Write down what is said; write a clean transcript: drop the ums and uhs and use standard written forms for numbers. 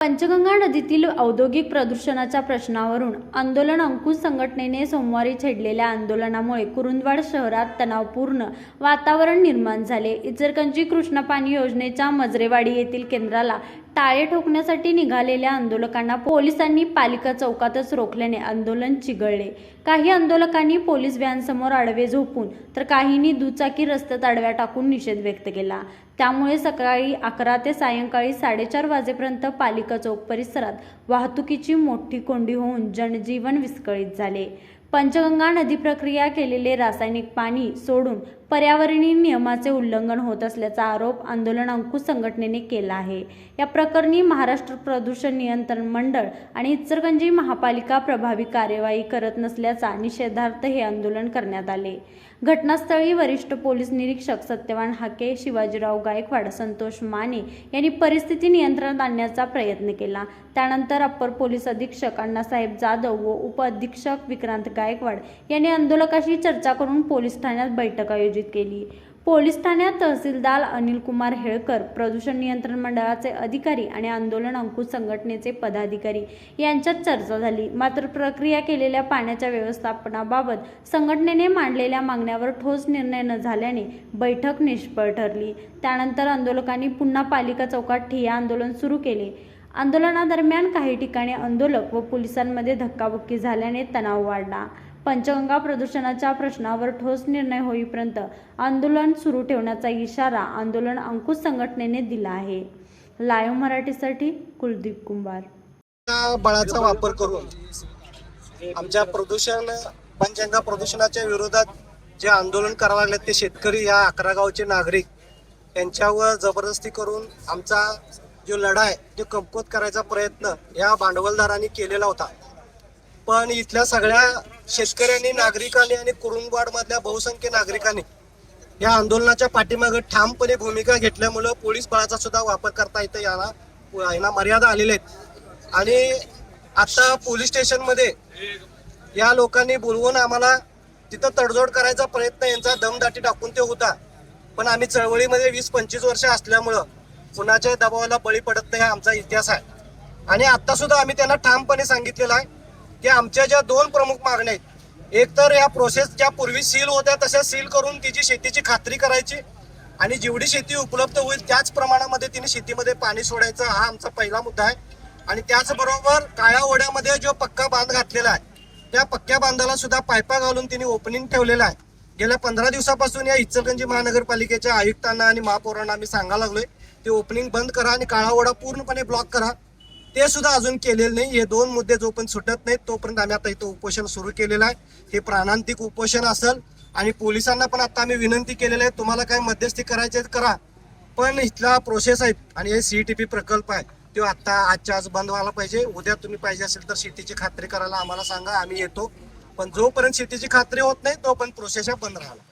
पंचगंगा नदीतील औद्योगिक प्रदूषणाच्या प्रश्नावरून आंदोलन अंकुश संघटनेने सोमवारी छेडलेल्या आंदोलनामुळे कुरुंदवाड शहरात तणावपूर्ण वातावरण निर्माण झाले। इचलकरंजी कृष्णा पाणी योजनेच्या मजरेवाडी येथील केंद्राला टाळे ठोकण्यासाठी निघालेल्या आंदोलकांना पोलिसांनी पालिका चौकातच रोखल्याने आंदोलन चिघळले। काही आंदोलकांनी पोलीस व्हॅनसमोर आडवे झोपून तर काहींनी दुचाकी रस्त्यात आडव्या टाकून निषेध व्यक्त केला। त्यामुळे सकाळी 11 ते सायंकाळी 4:30 वाजेपर्यंत पालिका चौक परिसरात वाहतुकीची मोठी कोंडी होऊन जनजीवन विस्कळीत झाले। पंचगंगा नदी प्रक्रिया केलेले रासायनिक पाणी सोडून पर्यावरणीय नियमाचे उल्लंघन होत असल्याचा आरोप आंदोलन अंकुश संघटनेने केला आहे। या प्रकरणी महाराष्ट्र प्रदूषण नियंत्रण मंडळ आणि इचलकरंजी महापालिका प्रभावी कार्यवाही करत नसल्याचा निषेधार्थ हे आंदोलन करण्यात आले। घटनास्थळी वरिष्ठ पोलीस निरीक्षक सत्यवान हाके, शिवाजीराव गायकवाड, संतोष माने यांनी परिस्थिती नियंत्रणात आणण्याचा प्रयत्न केला। त्यानंतर अप्पर पोलीस अधीक्षक अण्णासाहेब जाधव व उपअधीक्षक विक्रांत गायकवाड यांनी आंदोलकांशी चर्चा करून पोलीस ठाण्यात बैठक आयोजित केली। पोलीस ठाण्यात तहसीलदार अनिल कुमार हेळकर, प्रदूषण नियंत्रण मंडळाचे अधिकारी आणि आंदोलन अंकुश संघटनेचे पदाधिकारी यांच्यात चर्चा झाली। मात्र प्रक्रिया केलेल्या पाण्याच्या व्यवस्थापनाबाबत संघटनेने मांडलेल्या मागण्यावर ठोस निर्णय न झाल्याने बैठक निष्फळ ठरली। त्यानंतर आंदोलकांनी पुन्हा पालिका चौकात ठिय्या आंदोलन सुरू केले। आंदोलनादरम्यान काही ठिकाणी आंदोलक व पोलिसांमध्ये धक्काबुक्की झाल्याने तणाव वाढला। पंचगंगा प्रदूषणाच्या प्रश्नावर ठोस निर्णय होईपर्यंत आंदोलन सुरू ठेवण्याचा इशारा आंदोलन अंकुश संघटनेने दिला आहे। लाईव्ह मराठीसाठी कुलदीप कुंभार। बळाचा वापर करून आमच्या पंचगंगा प्रदूषणाच्या विरोधात जे आंदोलन करायला लागले ते शेतकरी, या 11 गावचे नागरिक यांच्यावर जबरदस्ती करून आमचा जो लढा आहे तो कमकुवत करायचा प्रयत्न या भांडवलदारांनी केलेला होता। पण इथल्या सगळ्या शेतकऱ्यांनी, नागरिकांनी आणि कुरुंदवाड मधल्या बहुसंख्य नागरिकांनी या आंदोलनाच्या पाठीमागे ठामपणे भूमिका घेतल्यामुळे पोलीस बळाचा सुद्धा वापर करता येतो, यांना मर्यादा आलेल्या आहेत। आणि आता पोलीस स्टेशन मध्ये या लोकांनी बोलवून आम्हाला तिथं तडजोड करायचा प्रयत्न, यांचा दमदाटी टाकून ते होता। पण आम्ही चळवळीमध्ये 20-25 वर्ष असल्यामुळं कुणाच्या दबावाला बळी पडत नाही, हा आमचा इतिहास आहे। आणि आता सुद्धा आम्ही त्यांना ठामपणे सांगितलेलं आहे की आमच्या ज्या 2 प्रमुख मागण्या आहेत, एक तर या प्रोसेस ज्या पूर्वी सील होत्या तशा सील करून तिची शेतीची खात्री करायची आणि जेवढी शेती उपलब्ध होईल त्याच प्रमाणामध्ये तिने शेतीमध्ये पाणी सोडायचं, हा आमचा पहिला मुद्दा आहे। आणि त्याचबरोबर काळ्या ओढ्यामध्ये जो पक्का बांध घातलेला आहे त्या पक्क्या बांधाला सुद्धा पायपा घालून तिने ओपनिंग ठेवलेला आहे। गेल्या 15 दिवसापासून या इचलकरंजी महानगरपालिकेच्या आयुक्तांना आणि महापौरांना आम्ही सांगायला लागलोय ते ओपनिंग बंद करा आणि काळा ओढा पूर्णपणे ब्लॉक करा, ते सुद्धा अजून केलेलं नाही। हे 2 मुद्दे जोपर्यंत सुटत नाहीत तोपर्यंत आम्ही आता इथं उपोषण सुरू केलेलं आहे। हे प्राणांतिक उपोषण असेल आणि पोलिसांना पण आता आम्ही विनंती केलेली आहे, तुम्हाला काय मध्यस्थी करायचे करा, पण इथला प्रोसेस आहे आणि हे CTP प्रकल्प आहे तो आता आजच्या आज बंद व्हायला पाहिजे। उद्या तुम्ही पाहिजे असेल तर शेतीची खात्री करायला आम्हाला सांगा, आम्ही येतो, पण जोपर्यंत शेतीची खात्री होत नाही तोपर्यंत प्रोसेस बंद राहिला।